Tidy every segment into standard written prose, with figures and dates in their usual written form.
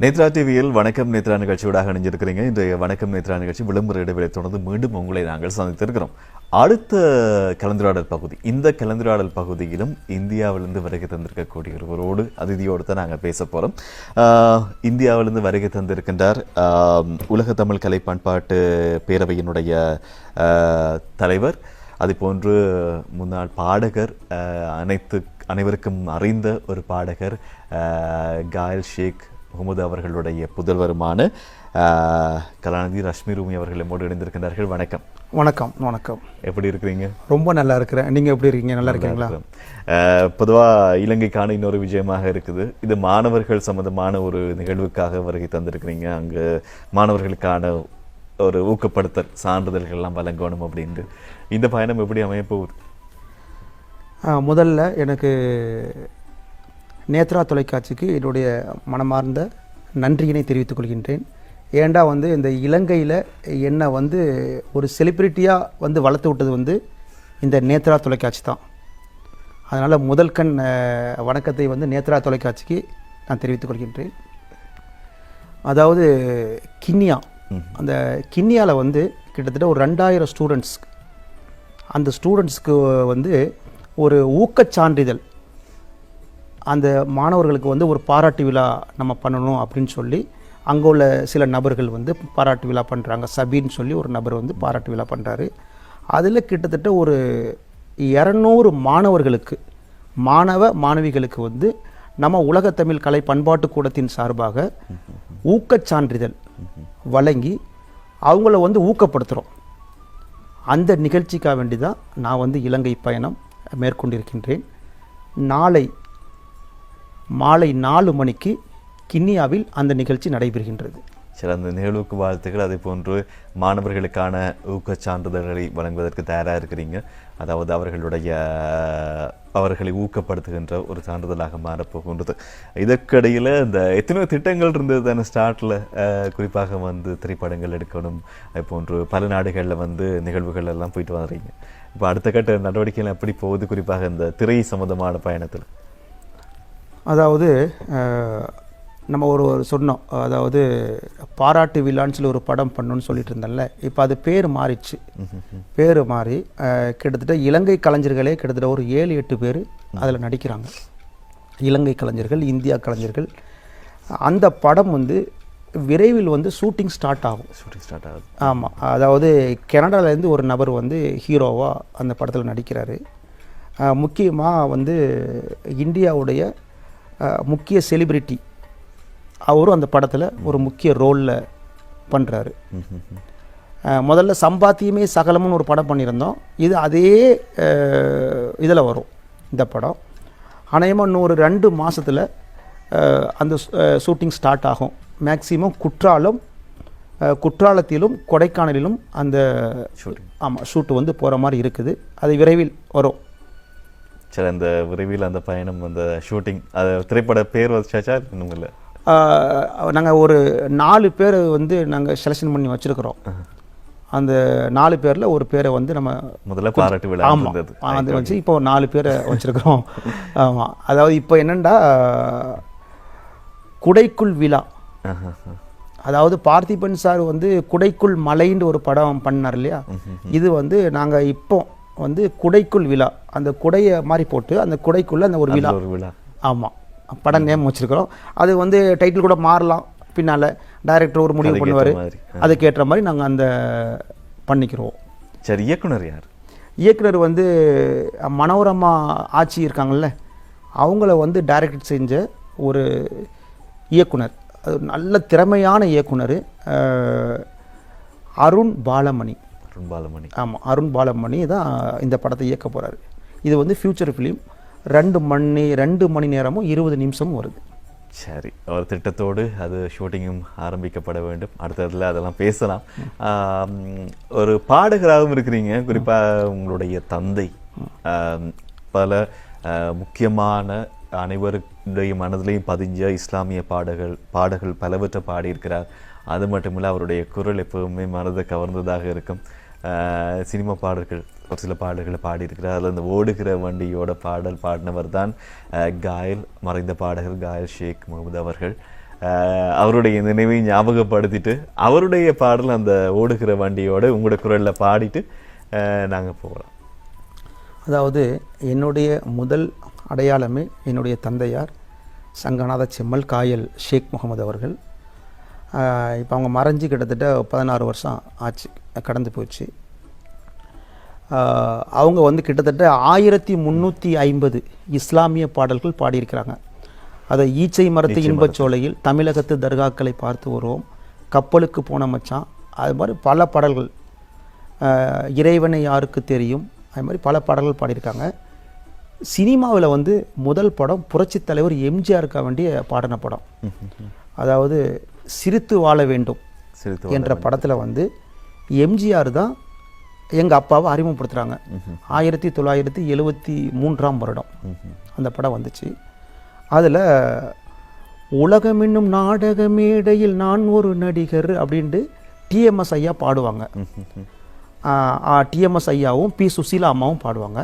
நேத்ரா டிவியில் வணக்கம் நேத்ரா நிகழ்ச்சியோடாக இணைஞ்சிருக்கிறீங்க. இன்றைய வணக்கம் நேத்ரா நிகழ்ச்சி விளம்பர இடைவெளி தொடர்ந்து மீண்டும் உங்களை நாங்கள் சந்தித்திருக்கிறோம். அடுத்த கலந்துரையாடல் பகுதி, இந்த கலந்துரையாடல் பகுதியிலும் இந்தியாவிலிருந்து வருகை தந்திருக்கக்கூடிய ஒருவரோடு அதிதியோடு தான் நாங்கள் பேச போகிறோம். இந்தியாவிலிருந்து வருகை தந்திருக்கின்றார் உலக தமிழ் கலை பண்பாட்டு பேரவையினுடைய தலைவர், அதுபோன்று முன்னாள் பாடகர், அனைவருக்கும் அறிந்த ஒரு பாடகர் காயல் ஷேக் முகமது அவர்களுடைய புதல்வருமான கலாநிதி ரஷ்மி ரூமி அவர்கள் நம்மோடு இணைந்திருக்கின்றார்கள். வணக்கம். வணக்கம். வணக்கம். எப்படி இருக்கிறீங்க? ரொம்ப நல்லா இருக்கிறேன். நீங்கள் எப்படி இருக்கீங்க? நல்லா இருக்கீங்களா? பொதுவாக இலங்கைக்கான இன்னொரு விஜயமாக இருக்குது. இது மாணவர்கள் சம்பந்தமான ஒரு நிகழ்வுக்காக வருகை தந்திருக்கிறீங்க. அங்கே மாணவர்களுக்கான ஒரு ஊக்கப்படுத்தல் சான்றிதழ்கள் எல்லாம் வழங்கணும் அப்படின்ட்டு இந்த பயணம் எப்படி அமைய போகுது? முதல்ல எனக்கு நேத்ரா தொலைக்காட்சிக்கு என்னுடைய மனமார்ந்த நன்றியினை தெரிவித்துக் கொள்கின்றேன். ஏண்டா இந்த இலங்கையில் என்னை ஒரு செலிப்ரிட்டியாக வளர்த்து விட்டது இந்த நேத்ரா தொலைக்காட்சி தான். அதனால் முதல் கண் வணக்கத்தை நேத்ரா தொலைக்காட்சிக்கு நான் தெரிவித்துக் கொள்கின்றேன். அதாவது கிண்ணியா, அந்த கிண்ணியாவில் கிட்டத்தட்ட ஒரு 2000 ஸ்டூடெண்ட்ஸ், அந்த ஸ்டூடெண்ட்ஸ்க்கு ஒரு ஊக்கச் சான்றிதழ், அந்த மாணவர்களுக்கு ஒரு பாராட்டு விழா நம்ம பண்ணணும் அப்படின்னு சொல்லி அங்கே உள்ள சில நபர்கள் பாராட்டு விழா பண்ணுறாங்க. சபின்னு சொல்லி ஒரு நபர் பாராட்டு விழா பண்ணுறாரு. அதில் கிட்டத்தட்ட ஒரு 200 மாணவிகளுக்கு நம்ம உலகத்தமிழ் கலை பண்பாட்டு கூடத்தின் சார்பாக ஊக்கச் சான்றிதழ் வழங்கி அவங்கள ஊக்கப்படுத்துகிறோம். அந்த நிகழ்ச்சிக்காக வேண்டி தான் நான் இலங்கை பயணம் மேற்கொண்டிருக்கின்றேன். நாளை மாலை 4 மணிக்கு கிண்ணியாவில் அந்த நிகழ்ச்சி நடைபெறுகின்றது. சரி, அந்த நிகழ்வுக்கு வாழ்த்துக்கள். அதே போன்று மாணவர்களுக்கான ஊக்கச் சான்றிதழ்களை வழங்குவதற்கு தயாராக இருக்கிறீங்க. அதாவது அவர்களை ஊக்கப்படுத்துகின்ற ஒரு சான்றிதழாக மாறப்போகின்றது. இதற்கிடையில் இந்த எத்தனையோ திட்டங்கள் இருந்தது தானே ஸ்டார்ட்டில், குறிப்பாக திரைப்படங்கள் எடுக்கணும், அது போன்று பல நாடுகளில் நிகழ்வுகள் எல்லாம் போயிட்டு வந்துறீங்க. இப்போ அடுத்த கட்ட நடவடிக்கைகள் எப்படி போகுது, குறிப்பாக இந்த திரை சம்பந்தமான பயணத்தில்? அதாவது நம்ம ஒரு சொன்னோம், அதாவது பாராட்டு விழான்னு சொல்லி ஒரு படம் பண்ணணும்னு சொல்லிட்டு இருந்தேன்ல. இப்போ அது பேர் மாறிச்சு. பேர் மாறி கிட்டத்தட்ட இலங்கை கலைஞர்களே கிட்டத்தட்ட ஒரு 7-8 பேர் அதில் நடிக்கிறாங்க. இலங்கை கலைஞர்கள், இந்தியா கலைஞர்கள். அந்த படம் விரைவில் ஷூட்டிங் ஸ்டார்ட் ஆகும். ஆமாம், அதாவது கனடாவிலேருந்து ஒரு நபர் ஹீரோவாக அந்த படத்தில் நடிக்கிறாரு. முக்கியமாக இந்தியாவுடைய முக்கிய செலிபிரிட்டி அவரும் அந்த படத்தில் ஒரு முக்கிய ரோலில் பண்ணுறாரு. முதல்ல சம்பாத்தியமே சகலம்னு ஒரு படம் பண்ணியிருந்தோம். இது அதே இதில் வரும் இந்த படம். அநேகமாக இன்னும் ஒரு 2 மாதத்தில் அந்த ஷூட்டிங் ஸ்டார்ட் ஆகும். மேக்சிமம் குற்றாலத்திலும் கொடைக்கானலிலும் அந்த ஷூட்டு போகிற மாதிரி இருக்குது. அது விரைவில் வரும். சரி, அந்த விரைவில் அந்த பயணம், அந்த ஷூட்டிங், அது திரைப்பட பேர் வச்சாச்சா? இன்னும் இல்லை. நாங்கள் ஒரு 4 பேர் நாங்கள் செலெக்ஷன் பண்ணி வச்சுருக்கிறோம். அந்த 4 பேரில் ஒரு பேரை நம்ம முதல்ல பாராட்டு விழா. ஆமாம், அது வச்சு இப்போ 4 பேரை வச்சுருக்கிறோம். ஆமாம், அதாவது இப்போ என்னென்னா குடைக்குள் விழா. அதாவது பார்த்திபன் சார் குடைக்குள் மலைன்னு ஒரு படம் பண்ணார் இல்லையா. இது நாங்கள் இப்போ குடைக்குள் விழா, அந்த குடையை மாதிரி போட்டு அந்த குடைக்குள்ள அந்த ஒரு விழா. ஆமாம், படம் நேம் வச்சிருக்கிறோம். அது டைட்டில் கூட மாறலாம். பின்னால் டைரக்டர் ஒரு முடிவு பண்ணுவார். அதுக்கேற்ற மாதிரி நாங்கள் அந்த பண்ணிக்கிறோம். சரி, இயக்குனர் யார்? இயக்குனர் மனோரமா ஆட்சி இருக்காங்கல்ல, அவங்கள டைரக்ட் செஞ்ச ஒரு இயக்குனர். அது நல்ல திறமையான இயக்குனர், அருண் பாலமணி. ஆமாம், அருண் பாலமணி தான் இந்த படத்தை இயக்க போகிறாரு. இது ஃபியூச்சர் ஃபிலிம். 2 மணி நேரமும் 20 நிமிஷமும் வருது. சரி, ஒரு திட்டத்தோடு அது ஷூட்டிங்கும் ஆரம்பிக்கப்பட வேண்டும். அடுத்ததில் அதெல்லாம் பேசலாம். ஒரு பாடகராகவும் இருக்கிறீங்க. குறிப்பாக உங்களுடைய தந்தை பல முக்கியமான அனைவருடைய மனதிலையும் பதிஞ்ச இஸ்லாமிய பாடல்கள் பலவற்றை பாடியிருக்கிறார். அது மட்டுமில்லை, அவருடைய குரல் எப்பவுமே மனதை கவர்ந்ததாக இருக்கும். சினிமா பாடல்கள், ஒரு சில பாடல்களை பாடியிருக்கிறார். அதில் அந்த ஓடுகிற வண்டியோட பாடல் பாடினவர் தான் காயல், மறைந்த பாடகர் காயல் ஷேக் முகமது அவர்கள். அவருடைய நினைவை ஞாபகப்படுத்திட்டு அவருடைய பாடல் அந்த ஓடுகிற வண்டியோட உங்களோட குரலில் பாடிட்டு நாங்கள் போகலாம். அதாவது என்னுடைய முதல் அடையாளமே என்னுடைய தந்தையார் சங்கநாத செம்மல் காயல் ஷேக் முகமது அவர்கள். இப்போ அவங்க மறைஞ்சு கிட்டத்தட்ட 16 வருஷம் ஆச்சு, கடந்து போச்சு. அவங்க வந்து கிட்டத்தட்ட 1350 இஸ்லாமிய பாடல்கள் பாடியிருக்கிறாங்க. அதை ஈச்சை மரத்து இன்பச்சோலையில், தமிழகத்து தர்காக்களை பார்த்து வருவோம், கப்பலுக்கு போன மச்சான், அது மாதிரி பல பாடல்கள், இறைவனை யாருக்கு தெரியும், அது மாதிரி பல பாடல்கள் பாடியிருக்காங்க. சினிமாவில் வந்து முதல் படம் புரட்சி தலைவர் எம்ஜிஆருக்காக வேண்டிய பாடின படம். அதாவது சிரித்து வாழ வேண்டும் என்ற படத்தில் வந்து எம்ஜிஆர் தான் எங்கள் அப்பாவை அறிமுகப்படுத்துகிறாங்க. 1973ஆம் வருடம் அந்த படம் வந்துச்சு. அதில் உலகம் என்னும் நாடக மேடையில் நான் ஒரு நடிகர் அப்படின்ட்டு டிஎம்எஸ் ஐயா பாடுவாங்க. டிஎம்எஸ் ஐயாவும் பி சுசீலா அம்மாவும் பாடுவாங்க.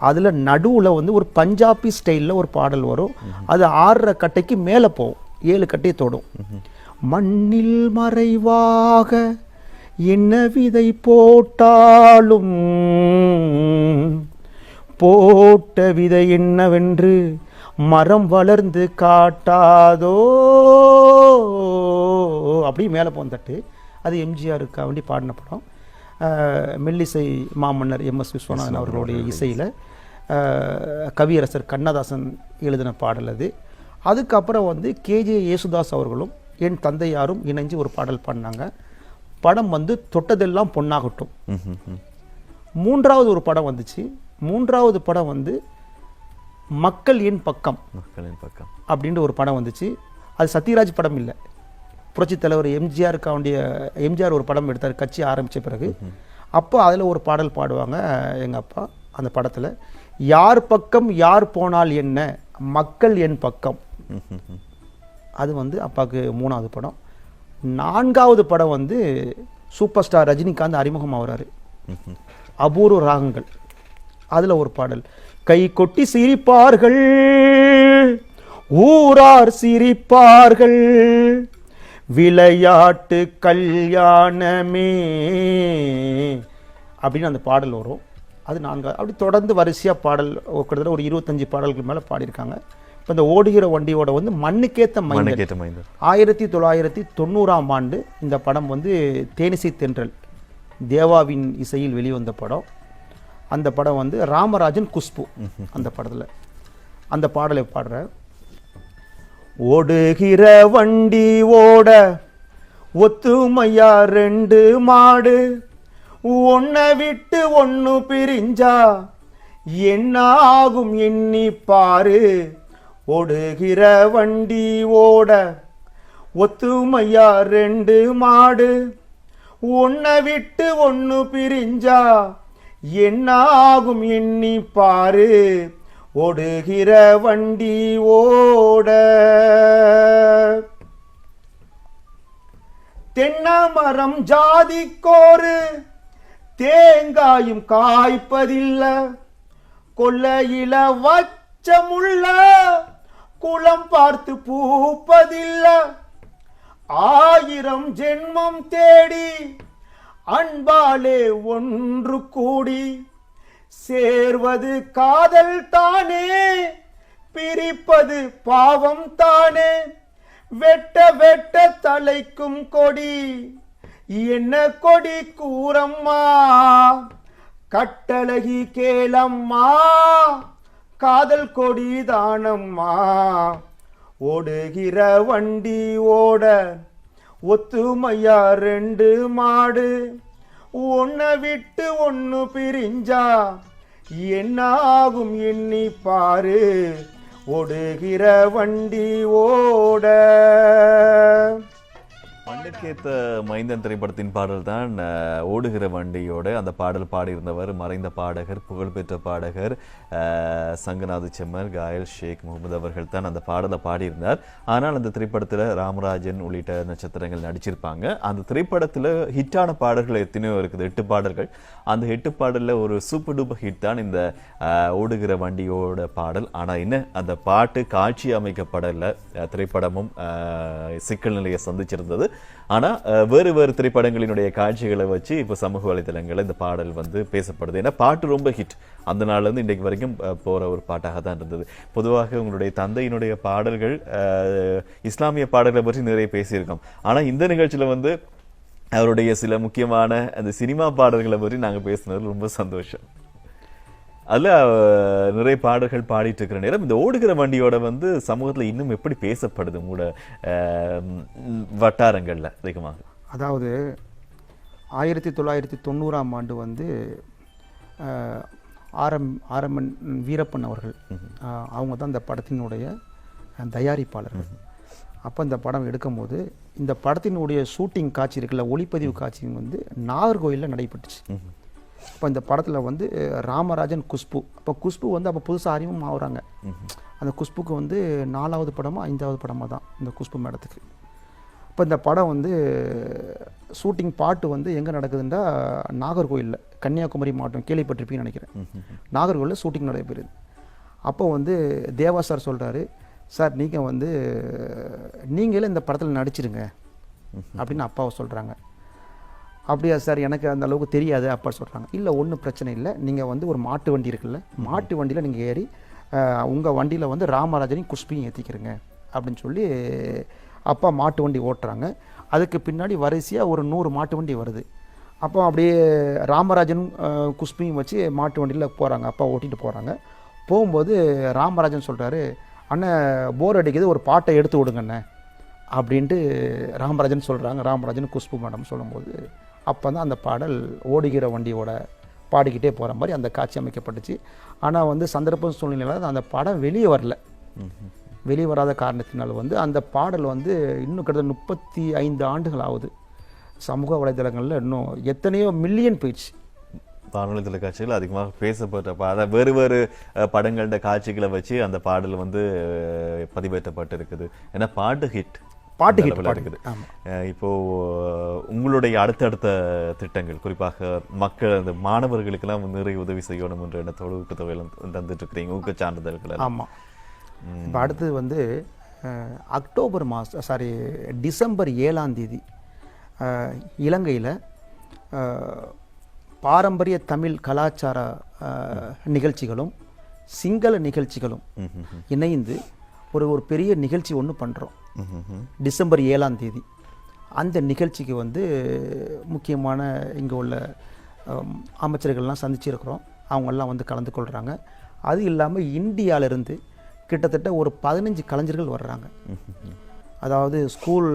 அதில் நடுவில் வந்து ஒரு பஞ்சாபி ஸ்டைலில் ஒரு பாடல் வரும். அது 6 கட்டைக்கு மேலே போகும், 7 கட்டையை தொடும். மண்ணில் மறைவாக என்ன விதை போட்டாலும் போட்ட விதை என்னவென்று மரம் வளர்ந்து காட்டாதோ அப்படி மேலே போந்தட்டு. அது எம்ஜிஆருக்காக வேண்டி பாடின படம். மெல்லிசை மாமன்னர் எம்எஸ் விஸ்வநாதன் அவர்களுடைய இசையில் கவியரசர் கண்ணதாசன் எழுதின பாடல் அது. அதுக்கப்புறம் வந்து கேஜே யேசுதாஸ் அவர்களும் என் தந்தையாரும் இணைஞ்சு ஒரு பாடல் பாடினாங்க. படம் வந்து தொட்டதெல்லாம் பொன்னாகட்டும். 3வது ஒரு படம் வந்துச்சு. 3வது படம் வந்து மக்கள் என் பக்கம் அப்படின்ற ஒரு படம் வந்துச்சு. அது சத்யராஜ் படம் இல்லை, புரட்சி தலைவர் எம்ஜிஆருக்காக வேண்டிய எம்ஜிஆர் ஒரு படம் எடுத்தார் கட்சி ஆரம்பித்த பிறகு. அப்போ அதில் ஒரு பாடல் பாடுவாங்க எங்கள் அப்பா அந்த படத்தில். யார் பக்கம் யார் போனால் என்ன, மக்கள் என் பக்கம். அது வந்து அப்பாவுக்கு 3வது படம். 4வது படம் வந்து சூப்பர் ஸ்டார் ரஜினிகாந்த் அறிமுகம் ஆகிறாரு, அபூர்வ ராகங்கள். அதில் ஒரு பாடல், கை கொட்டி சிரிப்பார்கள் ஊரார் சிரிப்பார்கள் விளையாட்டு கல்யாணமே அப்படின்னு அந்த பாடல் வரும். அது 4வது. அப்படி தொடர்ந்து வரிசையாக பாடல் கிட்டத்தட்ட ஒரு 25 பாடல்கள் மேலே பாடியிருக்காங்க. இப்போ இந்த ஓடுகிற வண்டியோட வந்து மண்ணுக்கேத்த மைந்தர் 1990ஆம் ஆண்டு இந்த படம் வந்து தேனிசை தென்றல் தேவாவின் இசையில் வெளிவந்த படம். அந்த படம் வந்து ராமராஜன் குஷ்பு அந்த படத்தில். அந்த பாடலை பாடுற, ஓடுகிற வண்டி ஓட ஒத்துமையா 2 மாடு, ஒன்னை விட்டு ஒன்று பிரிஞ்சா என்ன ஆகும் எண்ணி பாரு. ஓடுகிற வண்டி ஓட ஒத்துமையா 2 மாடு, ஒன்னை விட்டு ஒன்று பிரிஞ்சா என்ன ஆகும் எண்ணி பாரு. ஓடுகிற வண்டி ஓட தென்னமரம் ஜாதிக்கோரு தேங்காயும் காய்ப்பதில்ல, கொல்லையில வச்சமுள்ள குளம் பார்த்து பூப்பதில்ல. 1000 ஜென்மம் தேடி அன்பாலே ஒன்று கூடி சேர்வது காதல் தானே, பிரிப்பது பாவம் தானே. வெட்ட வெட்ட தலைக்கும் கொடி என்ன கொடி கூறம்மா, கட்டழகி கேளம்மா, காதல் கொடி தானம்மா. ஓடுகிற வண்டி ஓட ஒத்துமையா 2 மாடு, ஒன்னை விட்டு ஒன்று பிரிஞ்சா என்ன ஆகும் எண்ணி பாரு. ஓடுகிற வண்டி ஓட. விளக்கேத்த மைந்தன் திரைப்படத்தின் பாடல் தான் ஓடுகிற வண்டியோட. அந்த பாடல் பாடியிருந்தவர் மறைந்த பாடகர், புகழ்பெற்ற பாடகர் சங்கநாத செம்மர், காயல் ஷேக் முகமது அவர்கள் தான் அந்த பாடலை பாடியிருந்தார். ஆனால் அந்த திரைப்படத்தில் ராமராஜன் உள்ளிட்ட நட்சத்திரங்கள் நடிச்சிருப்பாங்க. அந்த திரைப்படத்தில் ஹிட்டான பாடல்கள் எத்தனையோ இருக்குது, 8 பாடல்கள். அந்த 8 பாடலில் ஒரு சூப்பர் டூப்பர் ஹிட் தான் இந்த ஓடுகிற வண்டியோட பாடல். ஆனால் என்ன, அந்த பாட்டு காட்சி அமைக்கப்படலை. திரைப்படமும் சிக்கல் நிலையை சந்திச்சிருந்தது. ஆனால் வேறு வேறு திரைப்படங்களினுடைய காட்சிகளை வச்சு இப்போ சமூக வலைதளங்களில் இந்த பாடல் பேசப்படுது. ஏன்னா பாட்டு ரொம்ப ஹிட், அந்த நாள்லேருந்து இன்றைக்கு வரைக்கும் போகிற ஒரு பாட்டாக தான் இருந்தது. பொதுவாக உங்களுடைய தந்தையினுடைய பாடல்கள் இஸ்லாமிய பாடல்களை பற்றி நிறைய பேசியிருக்கோம். ஆனால் இந்த நிகழ்ச்சியில் அவருடைய சில முக்கியமான அந்த சினிமா பாடல்களை பற்றி நாங்கள் பேசுனது ரொம்ப சந்தோஷம். அதில் நிறைய பாடல்கள் பாடிட்டு இருக்கிற நேரம் இந்த ஓடுகிற வண்டியோட சமூகத்தில் இன்னும் எப்படி பேசப்படுது உங்களோட வட்டாரங்களில் அதிகமாக? அதாவது 1990ஆம் ஆண்டு ஆரம்பன் வீரப்பன் அவர்கள், அவங்க தான் இந்த படத்தினுடைய தயாரிப்பாளர்கள். அப்போ இந்த படம் எடுக்கும்போது இந்த படத்தினுடைய ஷூட்டிங் காட்சி இருக்குல்ல, ஒளிப்பதிவு காட்சி நாகர்கோயிலில் நடைபெற்றுச்சு. இப்போ இந்த படத்தில் ராமராஜன், குஷ்பு, அப்போ குஷ்பு அப்போ புதுசாக அறிமுகம் ஆகுறாங்க. அந்த குஷ்புக்கு 4வது படமோ 5வது படமாக தான் இந்த குஷ்பு மேடத்துக்கு. இப்போ இந்த படம் ஷூட்டிங் பாட்டு எங்கே நடக்குதுன்னா நாகர்கோயிலில், கன்னியாகுமரி மாவட்டம், கேள்விப்பட்டிருப்பீங்கன்னு நினைக்கிறேன். நாகர்கோயிலில் ஷூட்டிங் நடைபெறுது. அப்போ தேவா சார் சொல்கிறாரு, சார் நீங்கள் நீங்களே இந்த படத்தில் நடிச்சிருங்க அப்படின்னு அப்பாவை சொல்கிறாங்க. அப்படியா சார், எனக்கு அந்த அளவுக்கு தெரியாது அப்பா சொல்கிறாங்க. இல்லை ஒன்றும் பிரச்சனை இல்லை, நீங்கள் ஒரு மாட்டு வண்டி இருக்குல்ல, மாட்டு வண்டியில் நீங்கள் ஏறி உங்கள் வண்டியில் ராமராஜனையும் குஷ்பியும் ஏற்றிக்கிறங்க அப்படின்னு சொல்லி அப்பா மாட்டு வண்டி ஓட்டுறாங்க. அதுக்கு பின்னாடி வரிசையாக ஒரு 100 மாட்டு வண்டி வருது. அப்போ அப்படியே ராமராஜனும் குஷ்பியும் வச்சு மாட்டு வண்டியில் போகிறாங்க, அப்பா ஓட்டிகிட்டு போகிறாங்க. போகும்போது ராமராஜன் சொல்கிறாரு, அண்ணன் போர் அடிக்குது, ஒரு பாட்டை எடுத்து விடுங்கண்ணே அப்படின்ட்டு ராமராஜன் சொல்கிறாங்க. ராமராஜன் குஷ்பு மேடம் சொல்லும்போது அப்போ தான் அந்த பாடல் ஓடுகிற வண்டியோட பாடிக்கிட்டே போகிற மாதிரி அந்த காட்சி அமைக்கப்பட்டுச்சு. ஆனால் சந்தர்ப்ப சூழ்நிலையில் அந்த படம் வெளியே வரல. வெளியே வராத காரணத்தினால் அந்த பாடல் இன்னும் கிட்டத்தட்ட 35 ஆண்டுகள் ஆகுது. சமூக வலைதளங்களில் இன்னும் எத்தனையோ மில்லியன் போயிடுச்சு. வானொலி தொலைக்காட்சிகள் அதிகமாக பேசப்பட்ட வேறு வேறு படங்களோட காட்சிகளை வச்சு அந்த பாடல் பதிவேற்றப்பட்டு இருக்குது. ஏன்னா பாட்டு ஹிட் இருக்குது. இப்போ உங்களுடைய அடுத்தடுத்த திட்டங்கள், குறிப்பாக மக்கள், அந்த மாணவர்களுக்கெல்லாம் நிறைய உதவி செய்யணும் என்ற எண்ணத்தோடு ஊக்கத்தொகையில் தந்துட்டு இருக்கிறீங்க, ஊக்க சான்றிதழ்கள். ஆமாம். இப்போ அடுத்தது டிசம்பர் 7ஆம் தேதி இலங்கையில் பாரம்பரிய தமிழ் கலாச்சார நிகழ்ச்சிகளும் சிங்கள நிகழ்ச்சிகளும் இணைந்து ஒரு பெரிய நிகழ்ச்சி ஒன்று பண்ணுறோம். டிசம்பர் 7ஆம் தேதி அந்த நிகழ்ச்சிக்கு முக்கியமான இங்கே உள்ள அமைச்சர்கள்லாம் சந்திச்சிருக்கிறோம். அவங்கெல்லாம் கலந்து கொள்கிறாங்க. அது இல்லாமல் இந்தியாவிலிருந்து கிட்டத்தட்ட ஒரு 15 கலைஞர்கள் வர்றாங்க. அதாவது ஸ்கூல்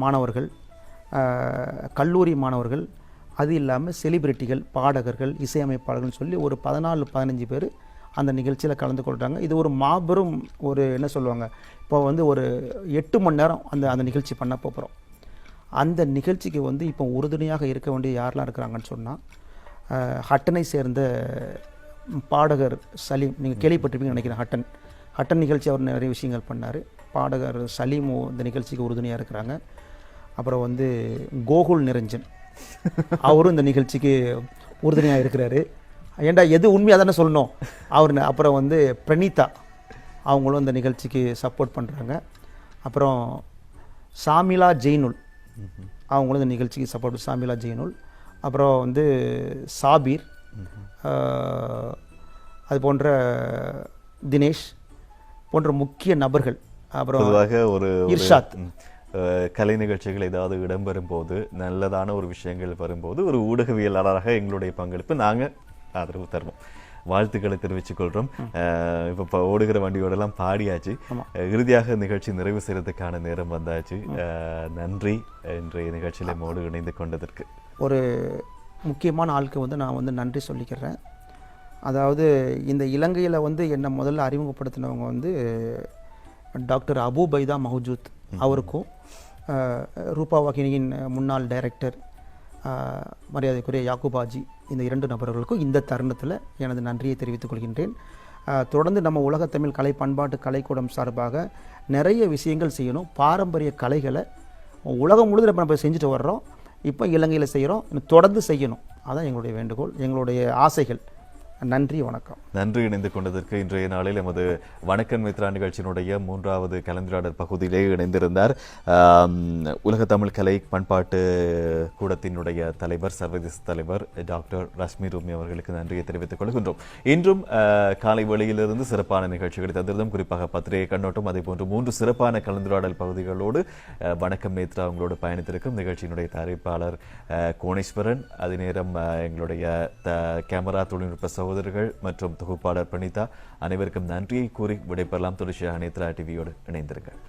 மாணவர்கள், கல்லூரி மாணவர்கள், அது இல்லாமல் செலிபிரிட்டிகள், பாடகர்கள், இசையமைப்பாளர்கள் சொல்லி ஒரு 14-15 பேர் அந்த நிகழ்ச்சியில் கலந்து கொள்கிறாங்க. இது ஒரு மாபெரும் என்ன சொல்லுவாங்க, இப்போ ஒரு 8 மணி நேரம் அந்த நிகழ்ச்சி பண்ண போகிறோம். அந்த நிகழ்ச்சிக்கு இப்போ உறுதுணையாக இருக்க வேண்டிய யாரெல்லாம் இருக்கிறாங்கன்னு சொன்னால், ஹட்டனை சேர்ந்த பாடகர் சலீம், நீங்கள் கேள்விப்பட்டிருப்பீங்கன்னு நினைக்கிறேன். ஹட்டன் நிகழ்ச்சி அவர் நிறைய விஷயங்கள் பண்ணார். பாடகர் சலீமும் இந்த நிகழ்ச்சிக்கு உறுதுணையாக இருக்கிறாங்க. அப்புறம் கோகுல் நிரஞ்சன் அவரும் இந்த நிகழ்ச்சிக்கு உறுதுணையாக இருக்கிறாரு. ஏண்டா எது உண்மையாக தானே சொல்லணும் அவர். அப்புறம் பிரணீதா அவங்களும் இந்த நிகழ்ச்சிக்கு சப்போர்ட் பண்ணுறாங்க. அப்புறம் சாமிலா ஜெய்னுல் அவங்களும் இந்த நிகழ்ச்சிக்கு சப்போர்ட், சாமிலா ஜெய்னுல். அப்புறம் சாபீர், அது போன்ற தினேஷ் போன்ற முக்கிய நபர்கள். அப்புறம் இர்ஷாத். கலை நிகழ்ச்சிகள் ஏதாவது இடம்பெறும் போது, நல்லதான ஒரு விஷயங்கள் வரும்போது, ஒரு ஊடகவியலாளராக எங்களுடைய பங்களிப்பு நாங்கள் ஆதரவு தருவோம். வாழ்த்துக்களை தெரிவித்துக் கொள்கிறோம். இப்போ ஓடுகிற வண்டியோடலாம் பாடியாச்சு. இறுதியாக நிகழ்ச்சி நிறைவு செய்யறதுக்கான நேரம் வந்தாச்சு. நன்றி இன்றைய நிகழ்ச்சியில மோடு இணைந்து கொண்டதற்கு. ஒரு முக்கியமான ஆளுக்கு நான் நன்றி சொல்லிக்கிறேன். அதாவது இந்த இலங்கையில் என்னை முதல்ல அறிமுகப்படுத்தினவங்க டாக்டர் அபு பைதா மஹஜூத் அவருக்கும், ரூபா வாகினியின் முன்னாள் டைரக்டர் மரியாதைக்குரிய யாக்குபாஜி, இந்த 2 நபர்களுக்கும் இந்த தருணத்தில் எனது நன்றியை தெரிவித்துக் கொள்கின்றேன். தொடர்ந்து நம்ம உலகத்தமிழ் கலை பண்பாட்டு கலைக்கூடம் சார்பாக நிறைய விஷயங்கள் செய்யணும். பாரம்பரிய கலைகளை உலகம் முழுவதும் நம்ம செஞ்சுட்டு வர்றோம். இப்போ இலங்கையில் செய்கிறோம், தொடர்ந்து செய்யணும். அதான் எங்களுடைய வேண்டுகோள், எங்களுடைய ஆசைகள். நன்றி, வணக்கம். நன்றி. இணைந்து கொண்டதற்கு இன்றைய நாளில் எமது வணக்கம் மித்ரா நிகழ்ச்சியினுடைய 3வது கலந்துரையாடல் பகுதியிலே இணைந்திருந்தார் உலக தமிழ் கலை பண்பாட்டு கூடத்தினுடைய தலைவர், சர்வதேச தலைவர் டாக்டர் ரஷ்மி ரூமி அவர்களுக்கு நன்றியை தெரிவித்துக் கொள்கின்றோம். இன்றும் காலை வேளையிலிருந்து சிறப்பான நிகழ்ச்சிகளை தந்திருந்தோம். குறிப்பாக பத்திரிகை கண்ணோட்டம், அதே போன்று 3 சிறப்பான கலந்துரையாடல் பகுதிகளோடு வணக்கம் மித்ரா உங்களோடு பயணித்திருக்கும் நிகழ்ச்சியினுடைய தயாரிப்பாளர் கோணேஸ்வரன், அதே நேரம் எங்களுடைய கேமரா தொழில்நுட்ப சகோதரர்கள் மற்றும் தொகுப்பாளர் பிரணீதா, அனைவருக்கும் நன்றியை கூறி விடைபெறலாம். தொடர்ச்சியாக நேத்ரா டிவியோடு இணைந்திருங்கள்.